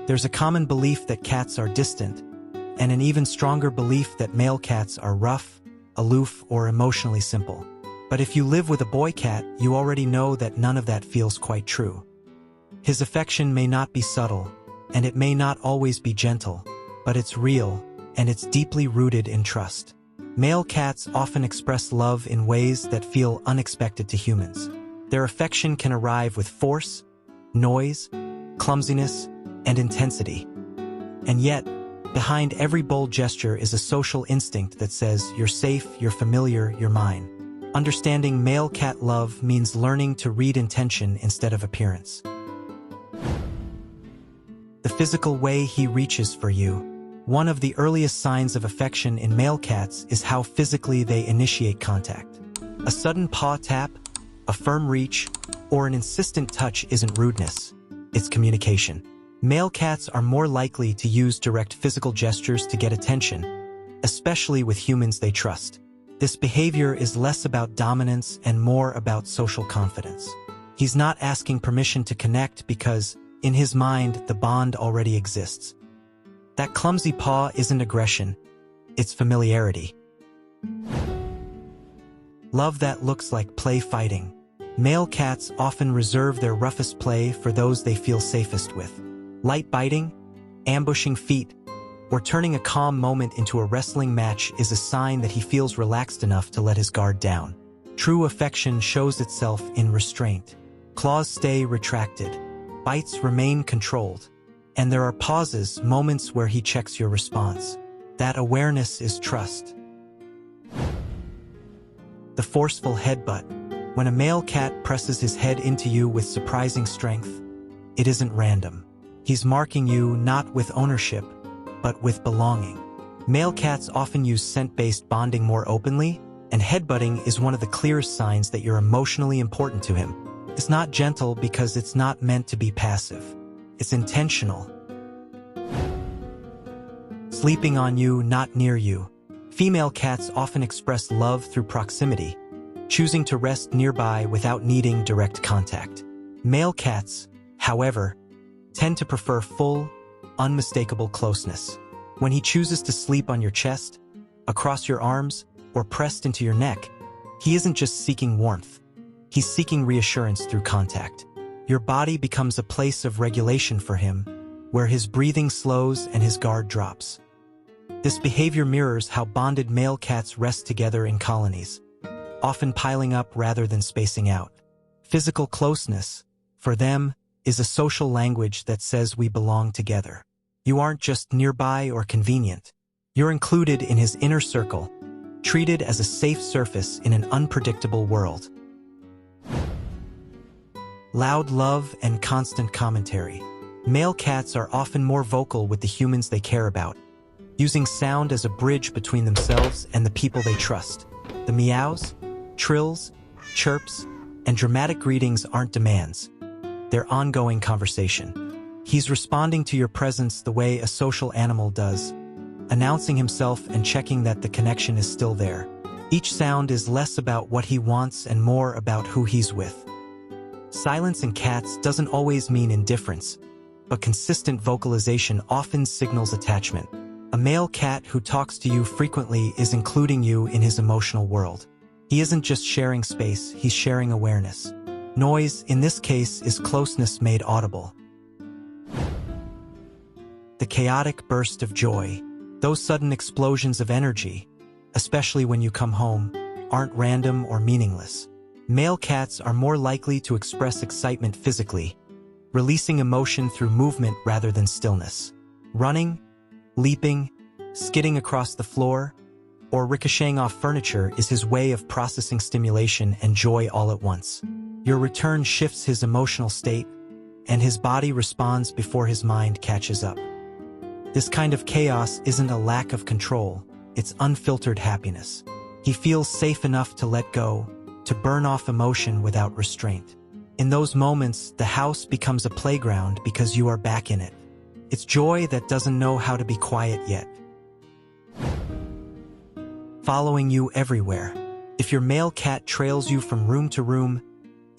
There's a common belief that cats are distant, and an even stronger belief that male cats are rough, aloof, or emotionally simple. But if you live with a boy cat, you already know that none of that feels quite true. His affection may not be subtle, and it may not always be gentle, but it's real, and it's deeply rooted in trust. Male cats often express love in ways that feel unexpected to humans. Their affection can arrive with force, noise, clumsiness, and intensity. And yet, behind every bold gesture is a social instinct that says, "You're safe, you're familiar, you're mine." Understanding male cat love means learning to read intention instead of appearance. The physical way he reaches for you. One of the earliest signs of affection in male cats is how physically they initiate contact. A sudden paw tap, a firm reach, or an insistent touch isn't rudeness, it's communication. Male cats are more likely to use direct physical gestures to get attention, especially with humans they trust. This behavior is less about dominance and more about social confidence. He's not asking permission to connect because, in his mind, the bond already exists. That clumsy paw isn't aggression, it's familiarity. Love that looks like play fighting. Male cats often reserve their roughest play for those they feel safest with. Light biting, ambushing feet, or turning a calm moment into a wrestling match is a sign that he feels relaxed enough to let his guard down. True affection shows itself in restraint. Claws stay retracted, bites remain controlled, and there are pauses, moments where he checks your response. That awareness is trust. The forceful headbutt. When a male cat presses his head into you with surprising strength, it isn't random. He's marking you not with ownership, but with belonging. Male cats often use scent-based bonding more openly, and headbutting is one of the clearest signs that you're emotionally important to him. It's not gentle because it's not meant to be passive. It's intentional. Sleeping on you, not near you. Female cats often express love through proximity, choosing to rest nearby without needing direct contact. Male cats, however, tend to prefer full, unmistakable closeness. When he chooses to sleep on your chest, across your arms, or pressed into your neck, he isn't just seeking warmth. He's seeking reassurance through contact. Your body becomes a place of regulation for him, where his breathing slows and his guard drops. This behavior mirrors how bonded male cats rest together in colonies, often piling up rather than spacing out. Physical closeness, for them, is a social language that says we belong together. You aren't just nearby or convenient. You're included in his inner circle, treated as a safe surface in an unpredictable world. Loud love and constant commentary. Male cats are often more vocal with the humans they care about, using sound as a bridge between themselves and the people they trust. The meows, trills, chirps, and dramatic greetings aren't demands. They're ongoing conversation. He's responding to your presence the way a social animal does, announcing himself and checking that the connection is still there. Each sound is less about what he wants and more about who he's with. Silence in cats doesn't always mean indifference, but consistent vocalization often signals attachment. A male cat who talks to you frequently is including you in his emotional world. He isn't just sharing space, he's sharing awareness. Noise, in this case, is closeness made audible. The chaotic burst of joy. Those sudden explosions of energy, especially when you come home, aren't random or meaningless. Male cats are more likely to express excitement physically, releasing emotion through movement rather than stillness. Running, leaping, skidding across the floor, or ricocheting off furniture is his way of processing stimulation and joy all at once. Your return shifts his emotional state, and his body responds before his mind catches up. This kind of chaos isn't a lack of control, it's unfiltered happiness. He feels safe enough to let go, to burn off emotion without restraint. In those moments, the house becomes a playground because you are back in it. It's joy that doesn't know how to be quiet yet. Following you everywhere. If your male cat trails you from room to room,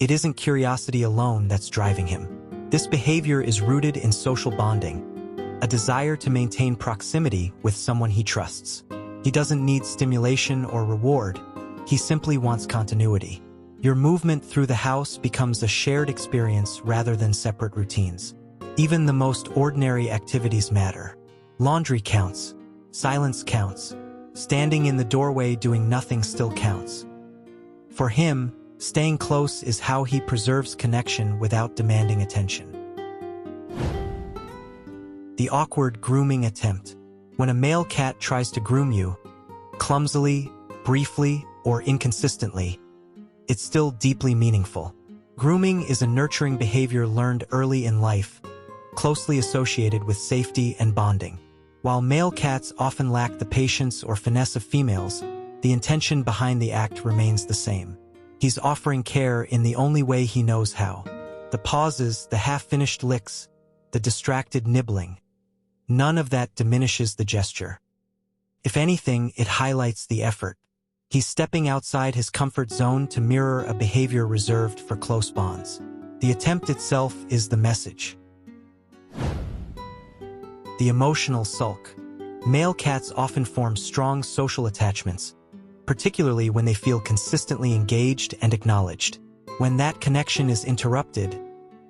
it isn't curiosity alone that's driving him. This behavior is rooted in social bonding, a desire to maintain proximity with someone he trusts. He doesn't need stimulation or reward. He simply wants continuity. Your movement through the house becomes a shared experience rather than separate routines. Even the most ordinary activities matter. Laundry counts. Silence counts. Standing in the doorway doing nothing still counts. For him, staying close is how he preserves connection without demanding attention. The awkward grooming attempt. When a male cat tries to groom you, clumsily, briefly, or inconsistently, it's still deeply meaningful. Grooming is a nurturing behavior learned early in life, closely associated with safety and bonding. While male cats often lack the patience or finesse of females, the intention behind the act remains the same. He's offering care in the only way he knows how. The pauses, the half-finished licks, the distracted nibbling. None of that diminishes the gesture. If anything, it highlights the effort. He's stepping outside his comfort zone to mirror a behavior reserved for close bonds. The attempt itself is the message. The emotional sulk. Male cats often form strong social attachments, particularly when they feel consistently engaged and acknowledged. When that connection is interrupted,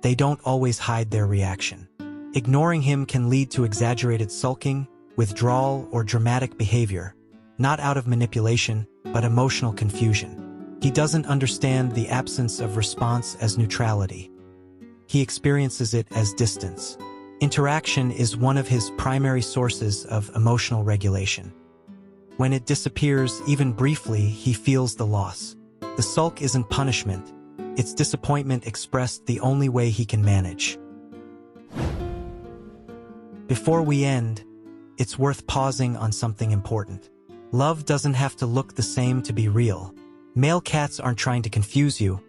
they don't always hide their reaction. Ignoring him can lead to exaggerated sulking, withdrawal, or dramatic behavior, not out of manipulation, but emotional confusion. He doesn't understand the absence of response as neutrality. He experiences it as distance. Interaction is one of his primary sources of emotional regulation. When it disappears, even briefly, he feels the loss. The sulk isn't punishment, it's disappointment expressed the only way he can manage. Before we end, it's worth pausing on something important. Love doesn't have to look the same to be real. Male cats aren't trying to confuse you,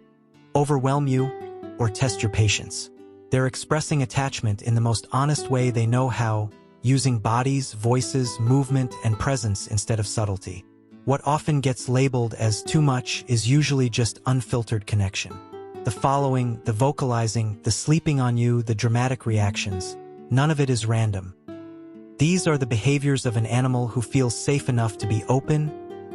overwhelm you, or test your patience. They're expressing attachment in the most honest way they know how, using bodies, voices, movement, and presence instead of subtlety. What often gets labeled as too much is usually just unfiltered connection. The following, the vocalizing, the sleeping on you, the dramatic reactions, none of it is random. These are the behaviors of an animal who feels safe enough to be open,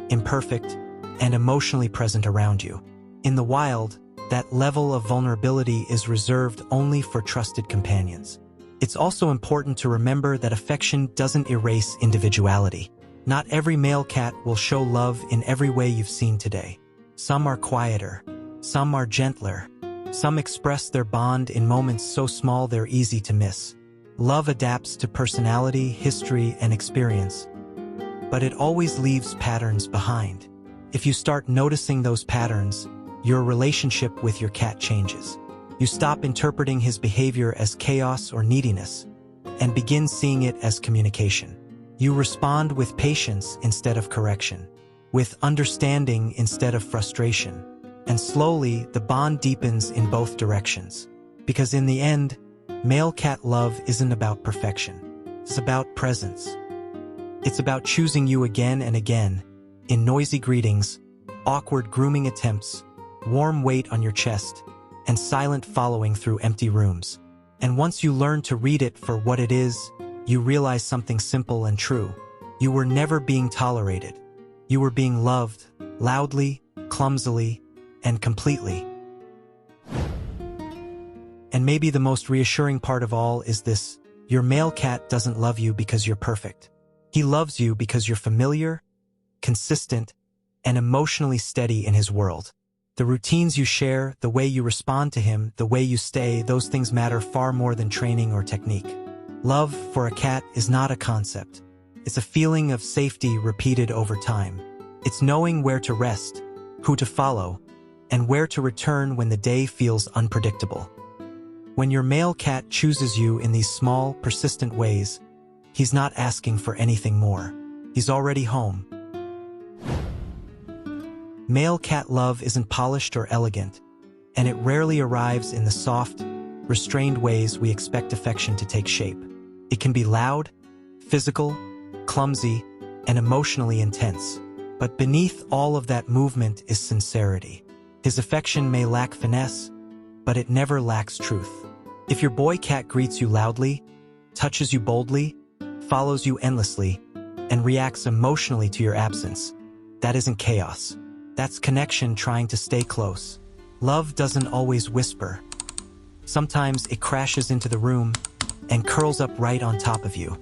imperfect, and emotionally present around you. In the wild, that level of vulnerability is reserved only for trusted companions. It's also important to remember that affection doesn't erase individuality. Not every male cat will show love in every way you've seen today. Some are quieter, some are gentler, some express their bond in moments so small they're easy to miss. Love adapts to personality, history, and experience, but it always leaves patterns behind. If you start noticing those patterns, your relationship with your cat changes. You stop interpreting his behavior as chaos or neediness, and begin seeing it as communication. You respond with patience instead of correction, with understanding instead of frustration, and slowly the bond deepens in both directions. Because in the end, male cat love isn't about perfection. It's about presence. It's about choosing you again and again, in noisy greetings, awkward grooming attempts, warm weight on your chest, and silent following through empty rooms. And once you learn to read it for what it is, you realize something simple and true. You were never being tolerated. You were being loved, loudly, clumsily, and completely. And maybe the most reassuring part of all is this: your male cat doesn't love you because you're perfect. He loves you because you're familiar, consistent, and emotionally steady in his world. The routines you share, the way you respond to him, the way you stay, those things matter far more than training or technique. Love for a cat is not a concept. It's a feeling of safety repeated over time. It's knowing where to rest, who to follow, and where to return when the day feels unpredictable. When your male cat chooses you in these small, persistent ways, he's not asking for anything more. He's already home. Male cat love isn't polished or elegant, and it rarely arrives in the soft, restrained ways we expect affection to take shape. It can be loud, physical, clumsy, and emotionally intense. But beneath all of that movement is sincerity. His affection may lack finesse, but it never lacks truth. If your boy cat greets you loudly, touches you boldly, follows you endlessly, and reacts emotionally to your absence. That isn't chaos. That's connection trying to stay close. Love doesn't always whisper. Sometimes it crashes into the room and curls up right on top of you.